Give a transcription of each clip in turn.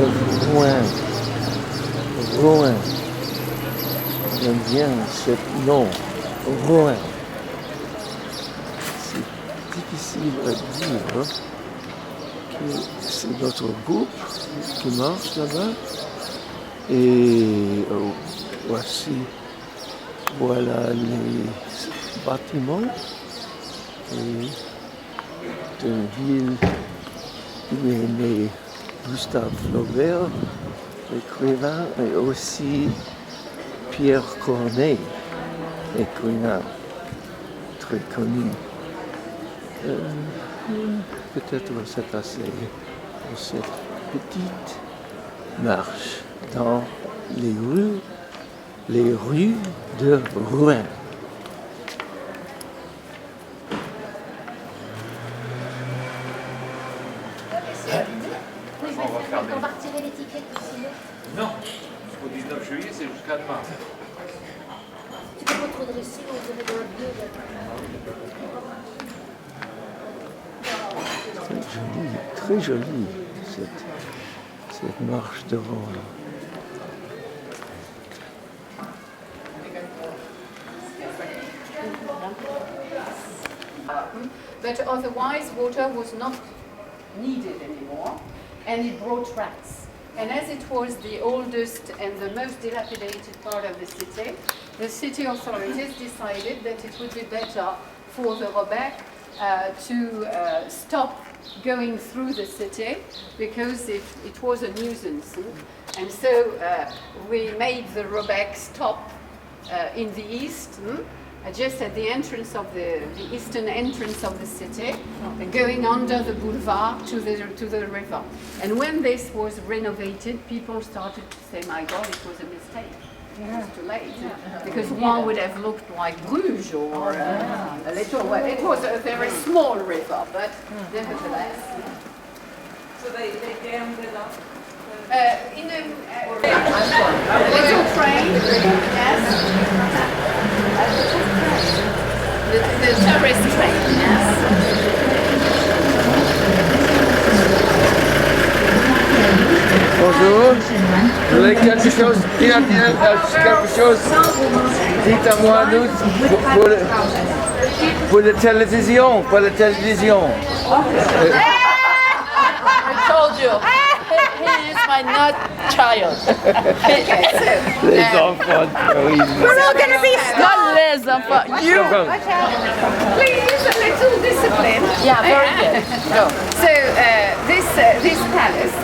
de Rouan. Rouan. J'aime bien ce nom, Rouan. C'est difficile à dire que c'est notre groupe qui marche là-bas. Et voici, voilà les bâtiments d'une ville où est né Gustave Flaubert, écrivain, et aussi Pierre Corneille, écrivain très connu. Peut-être c'est assez pour cette petite marche dans les rues de Rouan. On va retirer l'étiquette aussi. Non, jusqu'au 19 juillet, c'est jusqu'à demain. Tu peux pas trop dresser, on dirait dans le bleu. Très jolie, cette marche devant. But otherwise water was not needed anymore, and it brought rats. And as it was the oldest and the most dilapidated part of the city authorities decided that it would be better for the Robec to stop going through the city because it was a nuisance. And so we made the Robec stop in the east, just at the entrance of the eastern entrance of the city, going under the boulevard to the river. And when this was renovated, people started to say, my God, it was a mistake. It was too late. Because one would have looked like Bruges or a little, well, it was a very small river, but nevertheless. So they dammed it up? In a little train, yes. The tourist train, yes. Bonjour, vous voulez quelque chose? Quelque chose? Dites à moi, nous, pour la télévision, pour la télévision. I told you, he is my nut child. Les enfants, oui. We're all going to be not les enfants. You. Please, a little discipline. Yeah, very good. Go. So this palace,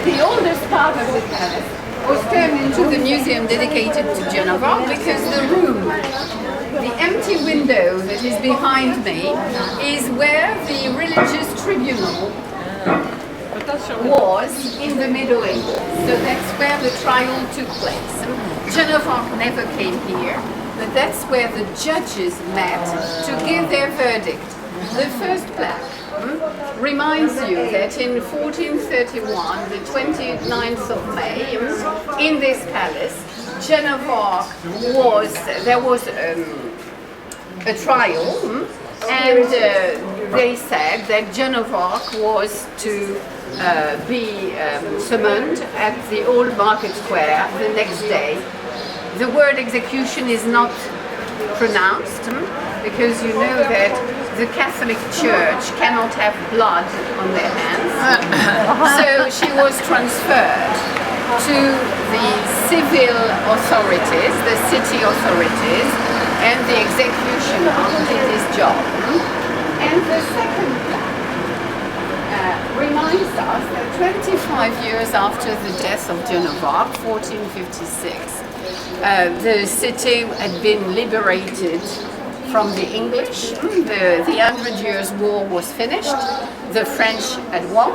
the oldest part of the palace, was turned into the museum dedicated to Joan of Arc because the room, the empty window that is behind me, is where the religious tribunal was in the Middle Ages. So that's where the trial took place. Joan of Arc never came here, but that's where the judges met to give their verdict. The first plaque reminds you that in 1431, the 29th of May, in this palace, Joan of Arc there was a trial, and they said that Joan of Arc was to be summoned at the Old Market Square the next day. The word execution is not pronounced because you know that the Catholic Church cannot have blood on their hands. So she was transferred to the civil authorities, the city authorities, and the executioner did his job. And the second plaque reminds us that 25 years after the death of Joan of Arc, 1456, the city had been liberated from the English. The 100 Years' War was finished. The French had won.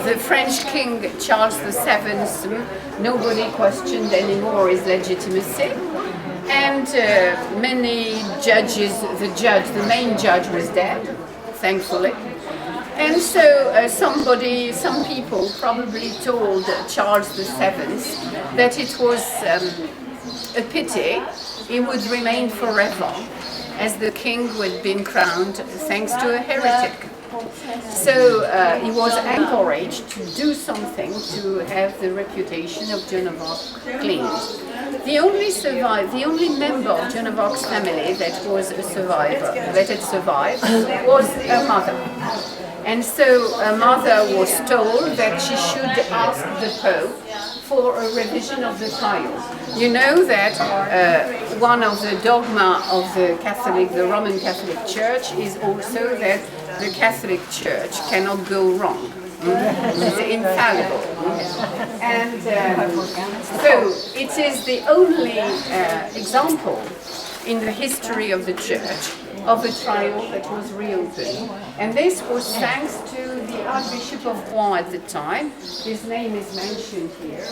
The French King Charles VII, nobody questioned anymore his legitimacy. And many judges, the main judge was dead, thankfully. And so some people probably told Charles VII that it was a pity he would remain forever as the king who had been crowned thanks to a heretic. So he was encouraged to do something to have the reputation of Joan of Arc clean. The only member of Joan of Arc's family that was a survivor, that had survived, was her mother. And so her mother was told that she should ask the Pope for a revision of the trial. You know that one of the dogma of the Roman Catholic Church is also that the Catholic Church cannot go wrong. It's infallible. And so it is the only example in the history of the Church of a trial that was reopened. And this was thanks to the Archbishop of Rouan at the time. His name is mentioned here.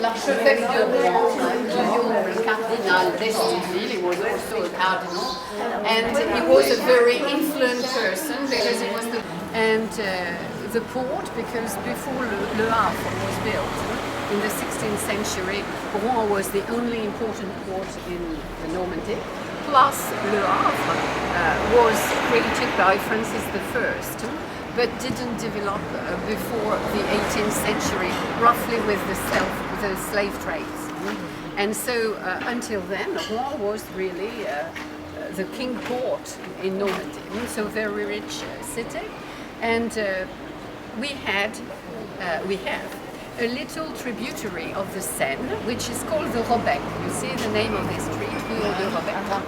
L'archevêque de Rouen, Guillaume Cardinal d'Estiville, he was also a cardinal, and he was a very influent person because he was the port, because before Le Havre was built in the 16th century, Rouen was the only important port in the Normandy. Plus, Le Havre was created by Francis I, but didn't develop before the 18th century, roughly with the slave trades. And so until then, Rouen was really the king port in Normandy, so very rich city. And we have a little tributary of the Seine, which is called the Robec. You see the name of this street, the Robec.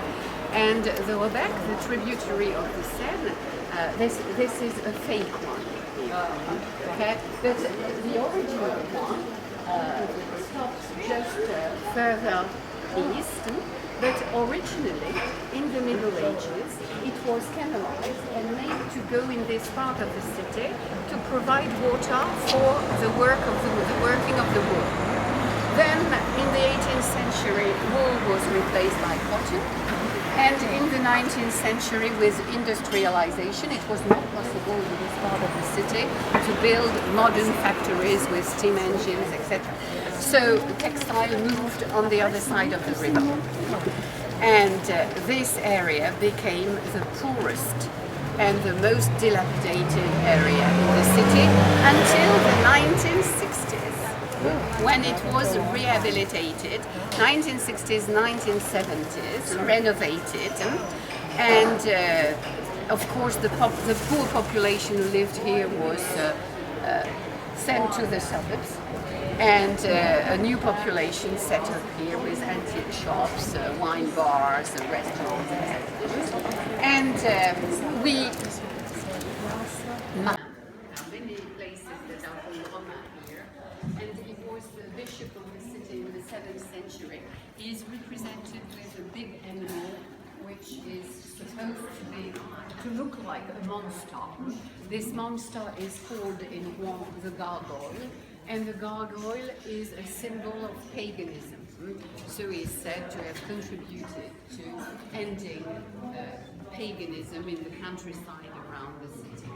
And the Robec, the tributary of the Seine, this is a fake one. Okay, but the original one stops just further east. But originally, in the Middle Ages, it was canalized and made to go in this part of the city to provide water for the working of the wool. Then, in the 18th century, wool was replaced by cotton. And in the 19th century, with industrialization, it was not possible in this part of the city to build modern factories with steam engines, etc. So textile moved on the other side of the river. And this area became the poorest and the most dilapidated area in the city until the 1960s, when it was rehabilitated, 1960s, 1970s, renovated, and of course the poor population who lived here was sent to the suburbs, and a new population set up here with antique shops, wine bars, restaurants, etc. And we many places that are called Romain here, and he was the bishop of the city in the 7th century. He is represented with a big animal which is supposed to look like a monster. This monster is called in Rouen the gargoyle, and the gargoyle is a symbol of paganism. So he is said to have contributed to ending paganism in the countryside around the city.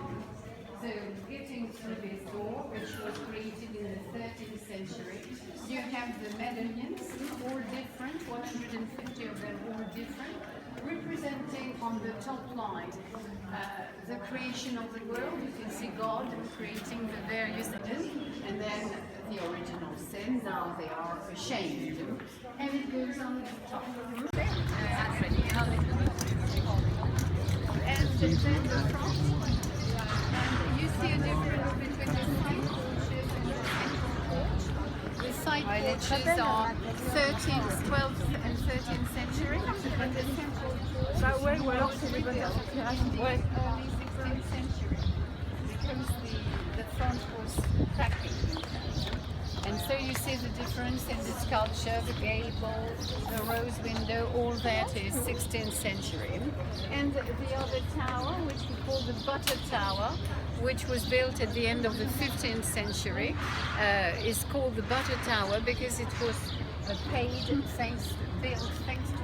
So getting through this door, which was created in the 13th century, you have the medallions, all different, 150 of them all different, representing on the top line the creation of the world. You can see God creating the various things, and then the original sin. Now they are ashamed, and it goes on the top. And then the front, and you see a difference between the side porches and the central porch. The side porches are 13th, 12th and 13th century, and the central porch was rebuilt in the early 16th century because the front was cracking. And so you see the difference in the sculpture, the gable, the rose window, all that is 16th century. And the other tower, which we call the Butter Tower, which was built at the end of the 15th century, is called the Butter Tower because it was built thanks to